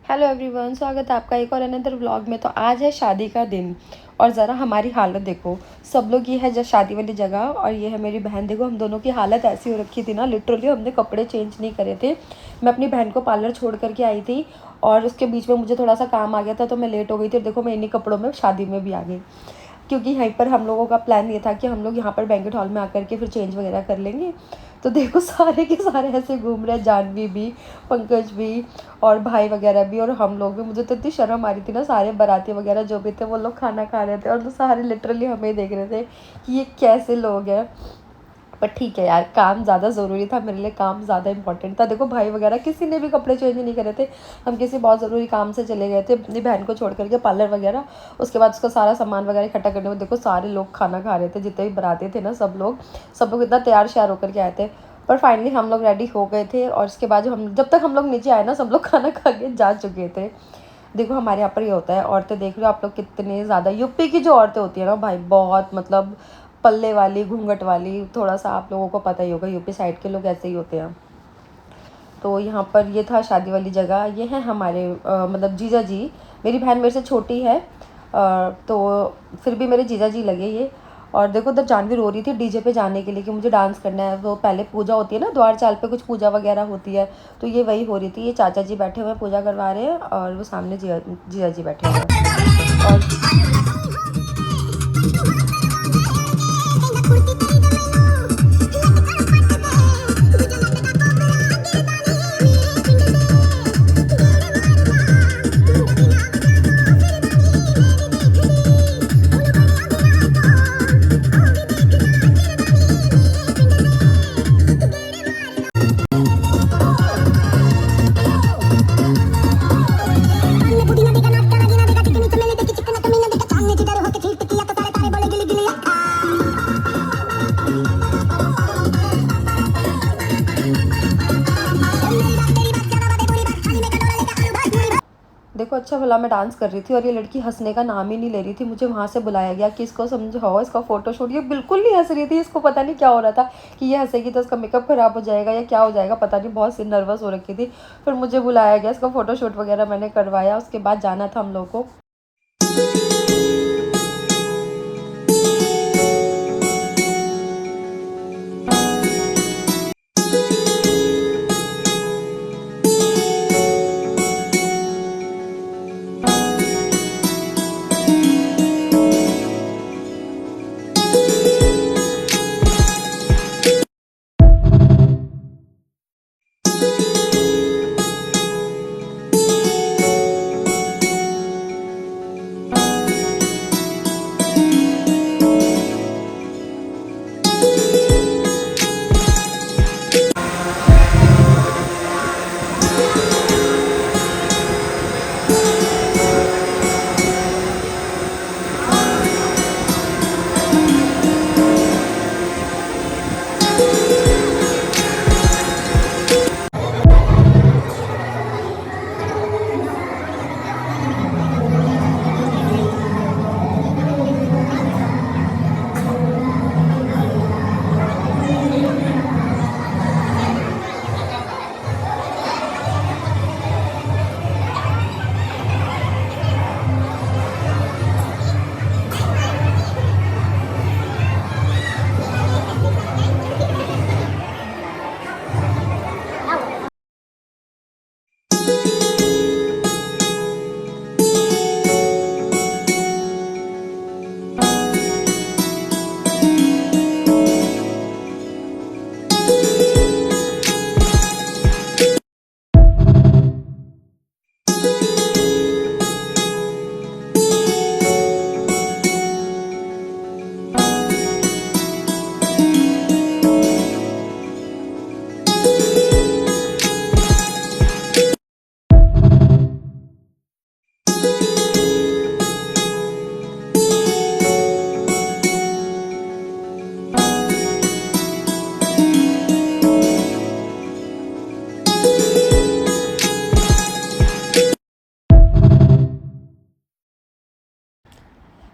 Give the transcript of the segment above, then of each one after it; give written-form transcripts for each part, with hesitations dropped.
Hello everyone, स्वागत है आपका एक और अनदर व्लॉग में। तो आज है शादी का दिन और ज़रा हमारी हालत देखो। सब लोग ये है जब शादी वाली जगह और ये है मेरी बहन। देखो हम दोनों की हालत ऐसी हो रखी थी ना, लिटरली हमने कपड़े चेंज नहीं करे थे। मैं अपनी बहन को पार्लर छोड़ करके आई थी और उसके बीच में मुझे थोड़ा सा काम आ गया था तो मैं लेट हो गई थी। और देखो मैं इन्हीं कपड़ों में शादी में भी आ गई, क्योंकि यहीं पर हम लोगों का प्लान ये था कि हम लोग यहाँ पर बैंक्वेट हॉल में आकर के फिर चेंज वगैरह कर लेंगे। तो देखो सारे के सारे ऐसे घूम रहे हैं, जानवी भी, पंकज भी और भाई वगैरह भी और हम लोग भी। मुझे तो इतनी शर्म आ रही थी ना, सारे बाराती वगैरह जो भी थे वो लोग खाना खा रहे थे और तो सारे लिटरली हमें देख रहे थे कि ये कैसे लोग हैं। पर ठीक है यार, काम ज़्यादा ज़रूरी था मेरे लिए, काम ज़्यादा इंपॉर्टेंट था। देखो भाई वगैरह किसी ने भी कपड़े चेंज नहीं करे थे, हम किसी बहुत ज़रूरी काम से चले गए थे अपनी बहन को छोड़ करके पार्लर वगैरह। उसके बाद उसका सारा सामान वगैरह इकट्ठा करने में देखो सारे लोग खाना खा रहे थे, जितने भी बराते थे ना सब लोग इतना तैयार श्यार होकर के आए थे। पर फाइनली हम लोग रेडी हो गए थे और उसके बाद जब तक हम लोग नीचे आए ना, सब लोग खाना खा के जा चुके थे। देखो हमारे यहाँ पर ये होता है, औरतें देख रहे हो आप लोग कितने ज़्यादा, यूपी की जो औरतें होती है ना भाई, बहुत मतलब पल्ले वाली, घूंघट वाली, थोड़ा सा आप लोगों को पता ही होगा यूपी साइड के लोग ऐसे ही होते हैं। तो यहाँ पर ये था शादी वाली जगह। ये है हमारे मतलब जीजा जी। मेरी बहन मेरे से छोटी है, तो फिर भी मेरे जीजा जी लगे ये। और देखो उधर जानवी रो रही थी डीजे पे जाने के लिए कि मुझे डांस करना है। वो पहले पूजा होती है ना, द्वार चाल पे कुछ पूजा वगैरह होती है, तो ये वही हो रही थी। ये चाचा जी बैठे हुए हैं, पूजा करवा रहे हैं और वो सामने जीजा जीजा जी बैठे हुए हैं। और देखो अच्छा भला मैं डांस कर रही थी और ये लड़की हंसने का नाम ही नहीं ले रही थी। मुझे वहाँ से बुलाया गया कि इसको समझाओ, इसका फोटोशूट। ये बिल्कुल नहीं हंस रही थी, इसको पता नहीं क्या हो रहा था कि ये हंसेगी तो इसका मेकअप खराब हो जाएगा या क्या हो जाएगा, पता नहीं, बहुत सी नर्वस हो रखी थी। फिर मुझे बुलाया गया, इसका फोटोशूट वगैरह मैंने करवाया। उसके बाद जाना था हम लोग को।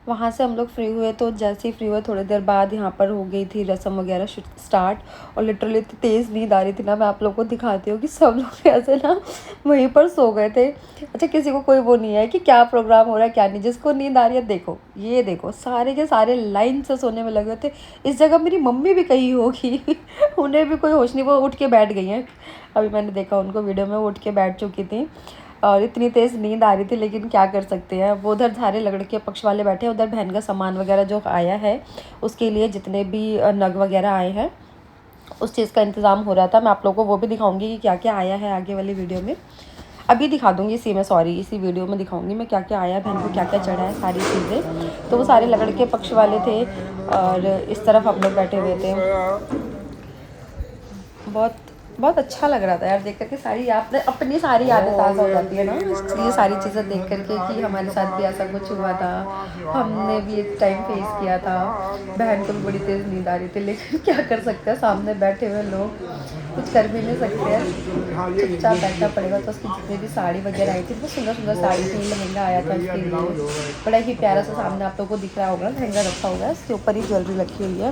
वहाँ से हम लोग फ्री हुए, तो जैसे ही फ्री हुए थोड़ी देर बाद यहाँ पर हो गई थी रस्म वगैरह स्टार्ट। और लिटरली इतनी तेज़ नींद आ रही थी ना, मैं आप लोगों को दिखाती हूँ कि सब लोग ऐसे ना वहीं पर सो गए थे। अच्छा, किसी को कोई वो नहीं है कि क्या प्रोग्राम हो रहा है क्या नहीं, जिसको नींद आ रही है देखो, ये देखो सारे के सारे लाइन से सोने में लगे हुए थे। इस जगह मेरी मम्मी भी कहीं होगी उन्हें भी कोई होश नहीं, वो उठ के बैठ गई हैं। अभी मैंने देखा उनको वीडियो में, वो उठ के बैठ चुकी थी और इतनी तेज़ नींद आ रही थी, लेकिन क्या कर सकते हैं। वो उधर सारे लड़के पक्ष वाले बैठे हैं, उधर बहन का सामान वगैरह जो आया है उसके लिए जितने भी नग वगैरह आए हैं उस चीज़ का इंतज़ाम हो रहा था। मैं आप लोगों को वो भी दिखाऊंगी कि क्या क्या आया है आगे वाली वीडियो में। अभी दिखा दूंगी इसी वीडियो में दिखाऊंगी मैं क्या क्या आया है, बहन को क्या क्या चढ़ा है, सारी चीज़ें। तो वो सारे लड़के पक्ष वाले थे और इस तरफ हम लोग बैठे हुए थे। बहुत बहुत अच्छा लग रहा था यार देख करके, सारी याद अपनी सारी यादें ताज़ा हो जाती है ना ये सारी चीज़ें देख करके कि हमारे साथ भी ऐसा कुछ हुआ था, हमने भी एक टाइम फेस किया था। बहन को भी बड़ी तेज़ नींद आ रही थी, लेकिन क्या कर सकते हैं, सामने बैठे हुए लोग कुछ कर भी नहीं सकते हैं, चुपचाप बैठना पड़ेगा। तो उसकी जितनी भी साड़ी वगैरह आई थी बहुत सुंदर सुंदर साड़ी थी, लहंगा आया था उसके लिए, बड़ा ही प्यारा सा सामने आप लोगों को दिख रहा होगा, लहंगा रखा हुआ है, उसके ऊपर ही ज्वेलरी रखी हुई है।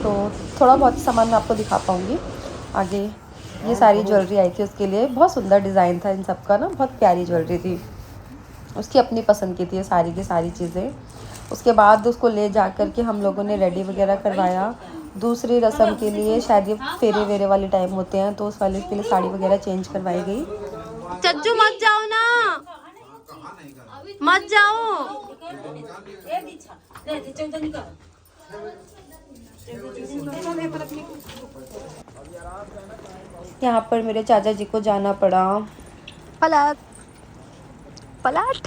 तो थोड़ा बहुत सामान मैं आपको दिखा पाऊँगी आगे। ये सारी ज्वेलरी आई थी उसके लिए, बहुत सुंदर डिज़ाइन था इन सब का ना, बहुत प्यारी ज्वेलरी थी, उसकी अपनी पसंद की थी ये सारी की सारी चीज़ें। उसके बाद उसको ले जा कर के हम लोगों ने रेडी वगैरह करवाया दूसरी रस्म के लिए। शायद ये फेरे वेरे वाले टाइम होते हैं, तो उस वाले के लिए साड़ी वगैरह चेंज करवाई गई। चज्जू मत जाओ ना, मत जाओ। यहाँ पर मेरे चाचा जी को जाना पड़ा, पलट पलट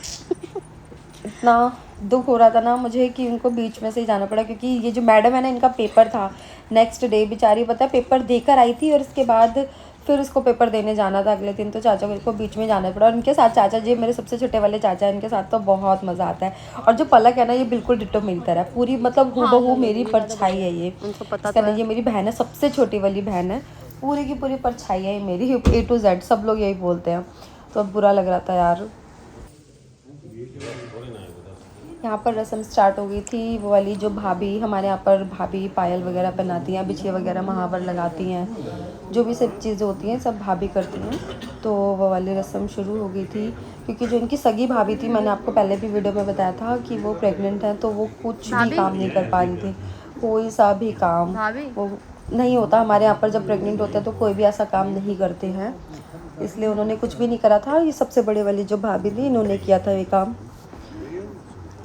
इतना दुख हो रहा था ना मुझे कि उनको बीच में से ही जाना पड़ा, क्योंकि ये जो मैडम है ना, इनका पेपर था नेक्स्ट डे, बेचारी पता है पेपर देकर आई थी और इसके बाद फिर उसको पेपर देने जाना था अगले दिन, तो चाचा को बीच में जाना पड़ा। और इनके साथ चाचा जी मेरे सबसे छोटे वाले चाचा, इनके साथ तो बहुत मज़ा आता है। और जो पलक है ना, ये बिल्कुल डिट्टो मेरी तरह है, पूरी मतलब हूबहू मेरी परछाई है ये, इसका नहीं, ये मेरी बहन है, सबसे छोटी वाली बहन है, पूरी की पूरी परछाई है मेरी, A to Z सब लोग यही बोलते हैं। तो अब बुरा लग रहा था यार। यहाँ पर रस्म स्टार्ट हो गई थी, वो वाली जो भाभी हमारे यहाँ पर भाभी पायल वगैरह पहनाती हैं, बिछिया वगैरह महावर लगाती हैं, जो भी सब चीज़ें होती हैं सब भाभी करती हैं। तो वो वाली रस्म शुरू हो गई थी, क्योंकि जो इनकी सगी भाभी थी, मैंने आपको पहले भी वीडियो में बताया था कि वो प्रेग्नेंट हैं, तो वो कुछ भी काम नहीं कर पा रही थी, कोई सा भी काम वो नहीं होता हमारे यहाँ पर। जब प्रेग्नेंट होते हैं तो कोई भी ऐसा काम नहीं करते हैं, इसलिए उन्होंने कुछ भी नहीं करा था। ये सबसे बड़ी वाली जो भाभी थी, इन्होंने किया था ये काम।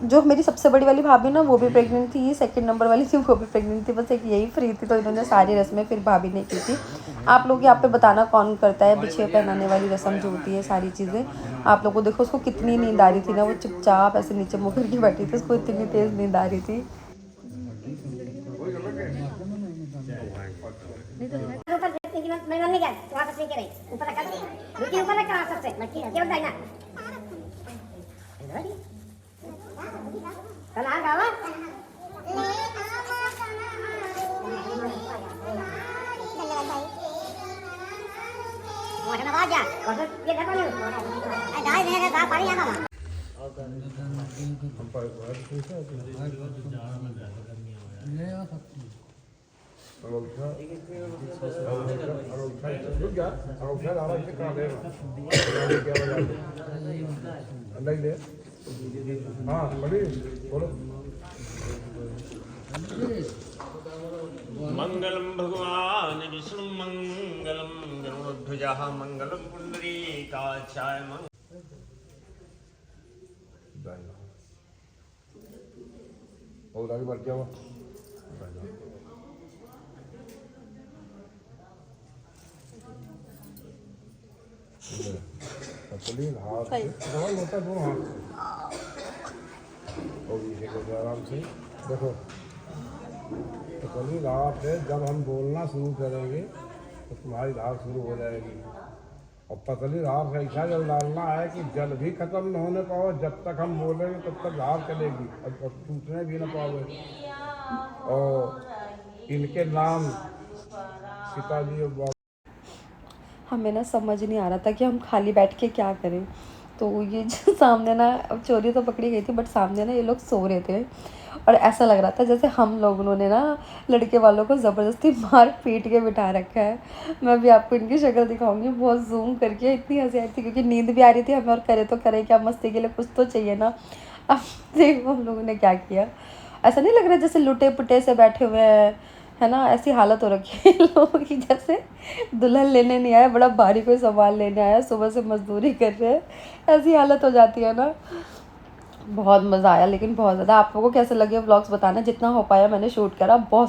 जो मेरी सबसे बड़ी वाली भाभी ना, वो भी प्रेग्नेंट थी, सेकंड नंबर वाली थी वो भी प्रेग्नेंट थी, बस एक यही फ्री थी, तो इन्होंने सारी रस्में फिर भाभी ने की थी। आप लोग यहाँ पे बताना कौन करता है बिछिया पहनाने वाली रस्म जो होती है, सारी चीज़ें। आप लोग को देखो, उसको कितनी नींद आ रही थी ना, वो चुपचाप ऐसे नीचे मुँह करके बैठी थी, उसको इतनी तेज़ नींद आ रही थी। मंगलम भगवान विष्णु मंगलम गरुड़ध्वजः मंगलम पुंडरीकाक्षाय और आगे बढ़ जाओ। हाथ होता दो हाथ और ये आराम से देखो। तो कभी रात है, जब हम बोलना शुरू करेंगे तो तुम्हारी रात शुरू हो जाएगी। और पतली रात से ऐसा जल डालना है कि जल भी खत्म न होने पाओ, जब तक हम बोलेंगे तब तक रात चलेगी और टूटने भी न पाओगे। और इनके नाम पिताजी और हमें ना समझ नहीं आ रहा था कि हम खाली बैठ के क्या करें, तो ये जो सामने ना, अब चोरी तो पकड़ी गई थी बट सामने ना ये लोग सो रहे थे और ऐसा लग रहा था जैसे हम लोगों ने ना लड़के वालों को ज़बरदस्ती मार पीट के बिठा रखा है। मैं भी आपको इनकी शक्ल दिखाऊंगी बहुत जूम करके, इतनी हंसी आई थी क्योंकि नींद भी आ रही थी हमें और करे क्या, मस्ती के लिए कुछ तो चाहिए ना। अब देखो हम लोगों ने क्या किया, ऐसा नहीं लग रहा जैसे लुटे पुटे से बैठे हुए हैं, है ना। ऐसी हालत हो रखी है लोगों की जैसे दुल्हन लेने नहीं आया, बड़ा भारी कोई सामान लेने आया, सुबह से मजदूरी कर रहे हैं, ऐसी हालत हो जाती है ना। बहुत मज़ा आया लेकिन बहुत ज़्यादा। आप लोगों को कैसे लगे व्लॉग्स बताना, जितना हो पाया मैंने शूट करा, बहुत